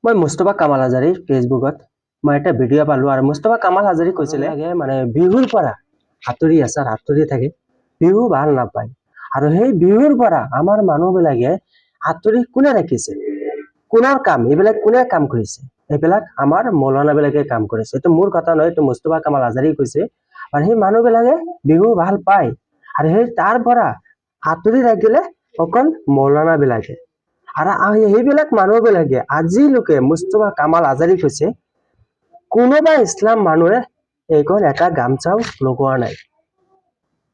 মই মুস্তফা কামাল হাজাৰীৰ ফেচবুকত মই এটা ভিডিঅ' পালো আৰু মুস্তফা কামাল হাজাৰী কৈছিলে মানে বিহুৰ পৰা আঁতৰি আছে আৰু আঁতৰি থাকে বিহু ভাল নাপায় আৰু সেই বিহুৰ পৰা আমাৰ মানুহবিলাকে আঁতৰি কোনে ৰাখিছে কোনৰ কাম এইবিলাক কোনে কাম কৰিছে এইবিলাক আমাৰ মৌলানা বিলাকে কাম কৰিছে এইটো মোৰ কথা নহয় এইটো মুস্তফা কামাল হাজাৰী কৈছে আৰু সেই মানুহবিলাকে বিহু ভাল পায় আৰু সেই তাৰ পৰা আঁতৰি ৰাখিলে অকল মৌলানা বিলাকে আৰু সেইবিলাক মানুহবিলাকে আজিলৈকে মুস্তফা কামাল আজাৰী কৈছে কোনোবা ইছলাম মানুহে এইখন এটা গামচাও লগোৱা নাই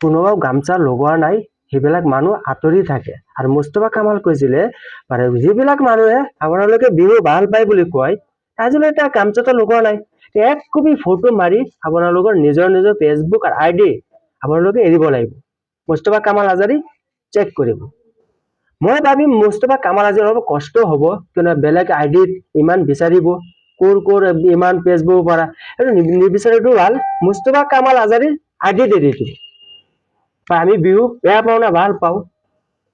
কোনোবাও গামচা লগোৱা নাই সেইবিলাক মানুহ আঁতৰি থাকে আৰু মুস্তফা কামাল কৈছিলে মানে যিবিলাক মানুহে আপোনালোকে বিহু ভাল পায় বুলি কয় আজিলৈ এটা গামচাটো লগোৱা নাই এক কপি ফটো মাৰি আপোনালোকৰ নিজৰ নিজৰ ফেচবুক আৰু আইডি আপোনালোকে এৰিব লাগিব মুস্তফা কামাল আজাৰী চেক কৰিব মই ভাবিম মুস্তফা কামাল হাজাৰীৰ অলপ কষ্ট হ'ব কিয়নো বেলেগ আইডিত ইমান বিচাৰিব কোৰ ইমান ফেচবুক পৰা এইটো নিবিচাৰটো ভাল মুস্তফা কামাল হাজাৰীৰ আইডিত এৰি দিব বা আমি বিহু বেয়া পাওঁ না ভাল পাওঁ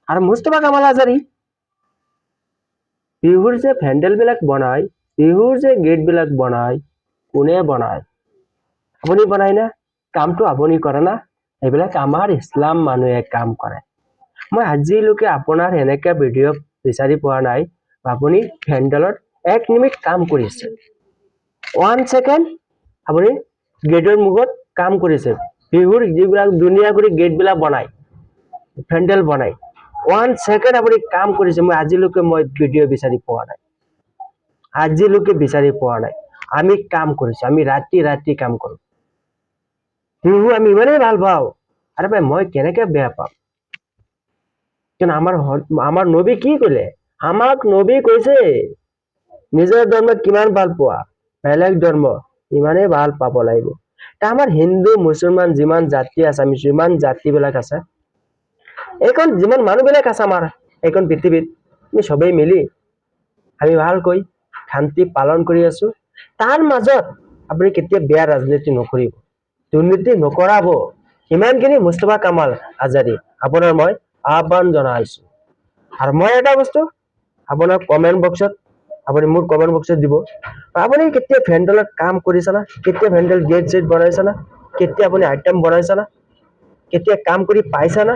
আৰু মুস্তফা কামাল হাজাৰী বিহুৰ যে পেণ্ডেল বিলাক বনায় বিহুৰ যে গেট বিলাক বনায় কোনে বনায় আপুনি বনায় না কামটো আপুনি কৰে না এইবিলাক আমাৰ ইছলাম মানুহে কাম কৰে মই আজিলৈকে আপোনাৰ এনেকা ভিডিঅ' বিচাৰি পোৱা নাই আপুনি পেণ্ডেলত 1 মিনিট কাম কৰিছে 1 সেকেন্ড আপুনি গেটৰ মুখত কাম কৰিছে বিহুৰ যিবিলাক দুনিয়া কৰি গেট বিলাক বনায় পেণ্ডেল বনায় 1 সেকেন্ড আপুনি কাম কৰিছে মই আজিলৈকে ভিডিঅ' বিচাৰি পোৱা নাই আজিলৈকে বিচাৰি পোৱা নাই আমি কাম কৰিছো আমি ৰাতি কাম কৰো বিহু আমি ইমানেই ভাল পাওঁ আৰু মই কেনেকে বেয়া পাম কিন্তু আমাৰ নবী কি কলে আমাক নবী কৈছে নিজৰ ধৰ্ম কিমান ভাল পোৱা বেলেগ ধৰ্ম ইমানেই ভাল পাব লাগিব আমাৰ হিন্দু মুছলমান যিমান জাতি আছে আমি যিমান জাতিবিলাক আছে এইখন যিমান মানুহবিলাক আছে আমাৰ এইখন পৃথিৱীত আমি সবেই মিলি আমি ভালকৈ শান্তি পালন কৰি আছো তাৰ মাজত আপুনি কেতিয়া বেয়া ৰাজনীতি নকৰিব দুৰ্নীতি নকৰাব ইমানখিনি মুস্তফা কামাল আজাৰী আপোনাৰ মই আহ্বান জনাইছো আৰু মই এটা বস্তু আপোনাৰ কমেন্ট বক্সত আপুনি মোৰ কমেন্ট বক্সত দিব আপুনি কেতিয়া পেণ্ডেলত কাম কৰিছে না কেতিয়া পেণ্ডেল গেট বনাইছে না কেতিয়া আপুনি আইটেম বনাইছে না কেতিয়া কাম কৰি পাইছে না